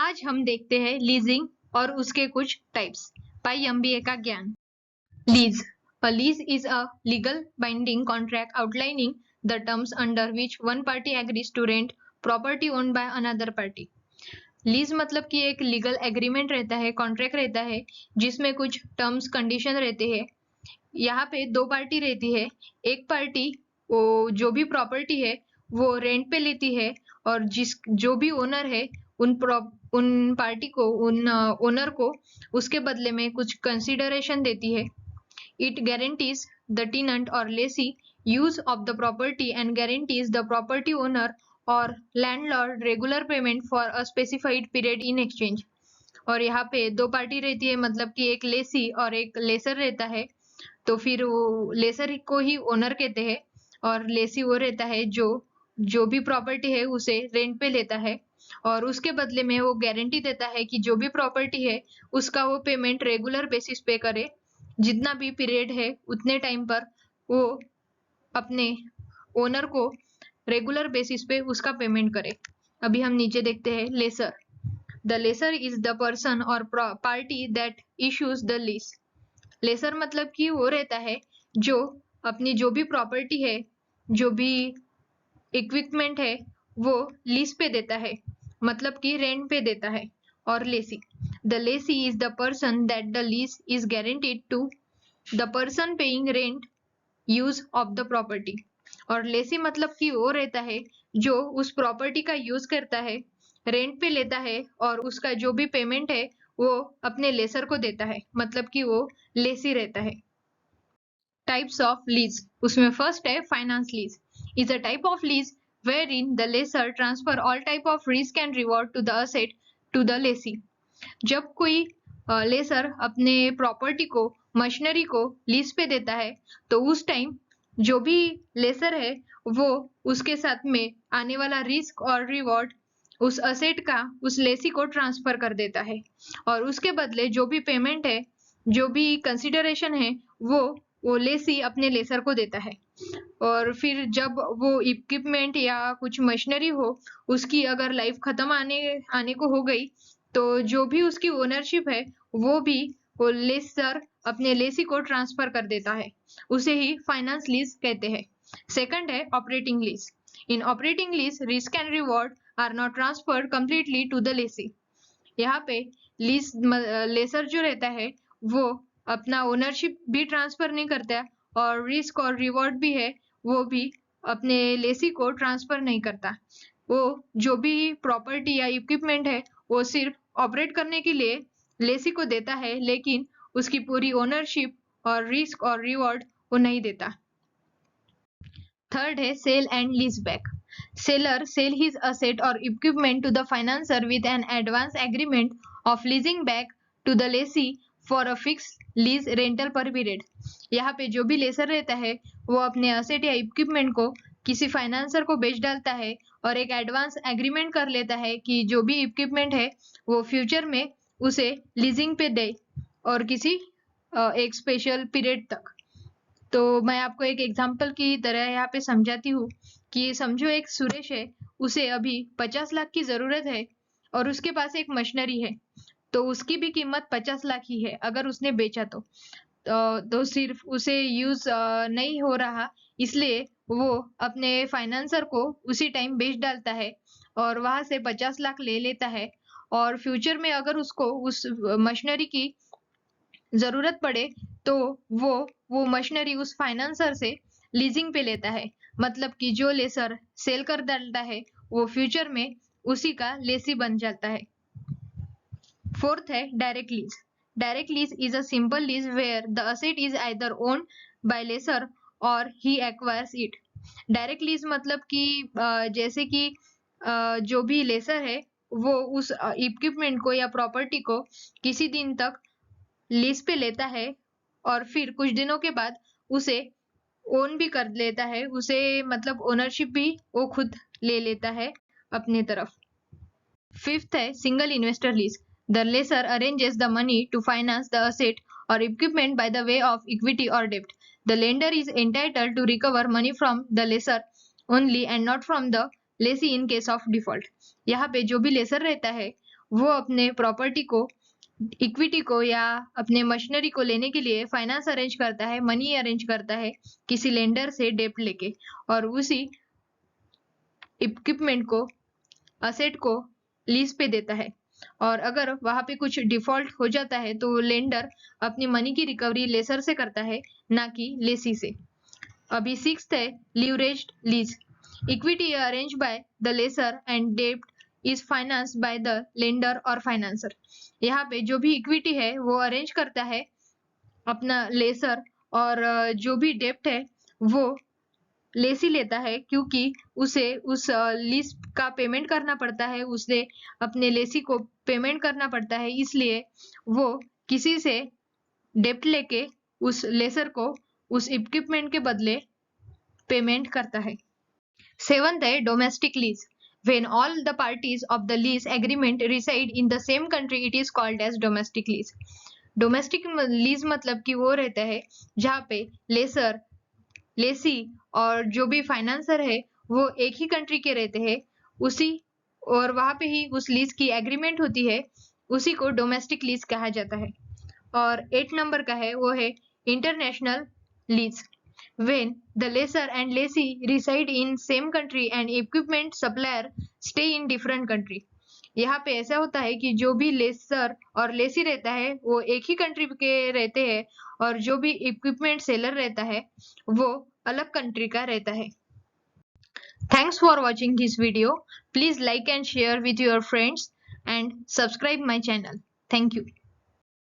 आज हम देखते हैं लीजिंग और उसके कुछ टाइप्स। पाई एमबीए का ज्ञान। Lease. A lease is a legal binding contract outlining the terms under which one party agrees to rent property owned by another party. Lease मतलब कि एक लीगल एग्रीमेंट रहता है, कॉन्ट्रैक्ट रहता है जिसमें कुछ टर्म्स कंडीशन रहते हैं। यहाँ पे दो पार्टी रहती है। एक पार्टी वो जो भी प्रॉपर्टी है वो रेंट पे लेती है और जो भी ओनर है उन पार्टी को, उन ओनर को उसके बदले में कुछ कंसिडरेशन देती है। It guarantees the tenant or lessee use of the property and guarantees the property owner or landlord regular payment for a specified period in exchange. और यहाँ पे दो पार्टी रहती है, मतलब कि एक लेसी और एक लेसर रहता है। तो फिर वो लेसर को ही ओनर कहते हैं और लेसी वो रहता है जो भी प्रॉपर्टी है उसे रेंट पे लेता है और उसके बदले में वो गारंटी देता है कि जो भी प्रॉपर्टी है उसका वो पेमेंट रेगुलर बेसिस पे करे। जितना भी पीरियड है उतने टाइम पर वो अपने ओनर को रेगुलर बेसिस पे उसका पेमेंट करे। अभी हम नीचे देखते हैं lessor. The lessor is the person और party that issues the lease. Lessor मतलब कि वो रहता है जो अपनी जो भी प्रॉपर्टी है, जो भी इक्विपमेंट है वो लीज पे देता है, मतलब कि रेंट पे देता है। और lessee, the lessee is the person that the lease is guaranteed to the person paying rent use of the property. और लेसी मतलब कि वो रहता है जो उस प्रॉपर्टी का यूज करता है, रेंट पे लेता है और उसका जो भी पेमेंट है वो अपने लेसर को देता है, मतलब कि वो लेसी रहता है। टाइप्स ऑफ लीज, उसमें फर्स्ट है finance lease. Is a type of lease wherein the lessor transfer all type of risk and reward to the asset to the lessee. जब कोई लेसर अपने प्रॉपर्टी को, मशीनरी को लीज पे देता है तो उस टाइम जो भी लेसर है वो उसके साथ में आने वाला रिस्क और रिवॉर्ड उस असेट का उस लेसी को ट्रांसफर कर देता है और उसके बदले जो भी पेमेंट है, जो भी कंसिडरेशन है वो लेसी अपने लेसर को देता है। और फिर जब वो इक्विपमेंट या कुछ मशीनरी हो उसकी अगर लाइफ खत्म आने को हो गई तो जो भी उसकी ओनरशिप है वो लेसर अपने लेसी को ट्रांसफर कर देता है। उसे ही फाइनेंस लीज कहते हैं। सेकंड है operating lease. In operating lease risk and reward are not transferred completely to the lessee. यहाँ पे लीज लेसर जो रहता है वो अपना ओनरशिप भी ट्रांसफर नहीं करता और रिस्क और रिवॉर्ड भी है वो भी अपने लेसी को ट्रांसफर नहीं करता। वो जो भी प्रॉपर्टी या इक्विपमेंट है वो सिर्फ ऑपरेट करने के लिए लेसी को देता है, लेकिन उसकी पूरी ओनरशिप और रिस्क और रिवॉर्ड वो नहीं देता। थर्ड है sale and lease back. Seller sale his asset और equipment to the financer with an advance agreement of leasing back to the lessee for a fix lease rental पर period. यहाँ पे जो भी लेसर रहता है वो अपने असेट या इक्विपमेंट को किसी फाइनेंसर को बेच डालता है और एक एडवांस एग्रीमेंट कर लेता है कि जो भी इक्विपमेंट है वो फ्यूचर में उसे लीजिंग पे दे और किसी एक स्पेशल पीरियड तक। तो मैं आपको एक एग्जांपल की तरह यहाँ पे समझाती हूँ कि समझो एक सुरेश है, उसे अभी 50 लाख की जरूरत है और उसके पास एक मशीनरी है, तो उसकी भी कीमत 50 लाख ही है। अगर उसने बेचा तो सिर्फ उसे यूज नहीं हो रहा, इसलिए वो अपने फाइनेंसर को उसी टाइम बेच डालता है और वहां से 50 लाख ले लेता है। और फ्यूचर में अगर उसको उस मशीनरी की जरूरत पड़े तो वो मशीनरी उस फाइनेंसर से लीजिंग पे लेता है, मतलब कि जो लेसर सेल कर डालता है वो फ्यूचर में उसी का लेसी बन जाता है। फोर्थ है direct lease. Direct lease is a simple lease where the asset is either owned by lessor or he acquires it. Direct lease मतलब कि जैसे कि जो भी लेसर है वो उस इक्विपमेंट को या प्रॉपर्टी को किसी दिन तक लीज पे लेता है और फिर कुछ दिनों के बाद उसे ओन भी कर लेता है, उसे मतलब ओनरशिप भी वो खुद ले लेता है अपनी तरफ। फिफ्थ है single investor lease. The lessor arranges the money to finance the asset or equipment by the way of equity or debt. The lender is entitled to recover money from the lessor only and not from the lessee in case of default. यहाँ पे जो भी laser रहता है वो अपने property को, equity को या अपने मशीनरी को लेने के लिए फाइनेंस अरेंज करता है, मनी अरेंज करता है किसी लेंडर से डेप्ट लेके, और उसी इक्विपमेंट को, असेट को लीज पे देता है। और अगर वहां पे कुछ डिफॉल्ट हो जाता है तो लेंडर अपनी मनी की रिकवरी लेसर से करता है, ना कि लेसी से। अभी सिक्स्थ है leveraged lease. Equity arrange by the lessor and डेब्ट is financed by the lender और फाइनेंसर। यहाँ पे जो भी इक्विटी है वो अरेंज करता है अपना लेसर, और जो भी डेब्ट है वो लेसी लेता है, क्योंकि उसे उस लीज का पेमेंट करना पड़ता है, उसे अपने लेसी को पेमेंट करना पड़ता है, इसलिए वो किसी से डेप्ट लेके उस लेसर को उस इक्विपमेंट के बदले पेमेंट करता है। सेवंथ है domestic lease. When all the parties of the lease agreement reside in the same country, it is called as domestic lease. Domestic lease मतलब कि वो रहता है जहाँ पे लेसर, लेसी और जो भी फाइनेंसर है वो एक ही कंट्री के रहते हैं, उसी और वहां पे ही उस लीज की एग्रीमेंट होती है, उसी को डोमेस्टिक लीज कहा जाता है। और 8 नंबर का है वो है international lease. When the lessor and lessee reside in same country and equipment supplier stay in different country. यहाँ पे ऐसा होता है कि जो भी लेसर और लेसी रहता है वो एक ही कंट्री के रहते हैं, और जो भी इक्विपमेंट सेलर रहता है वो अलग कंट्री का रहता है। Thanks for watching this video. Please like and share with your friends and subscribe my channel. Thank you.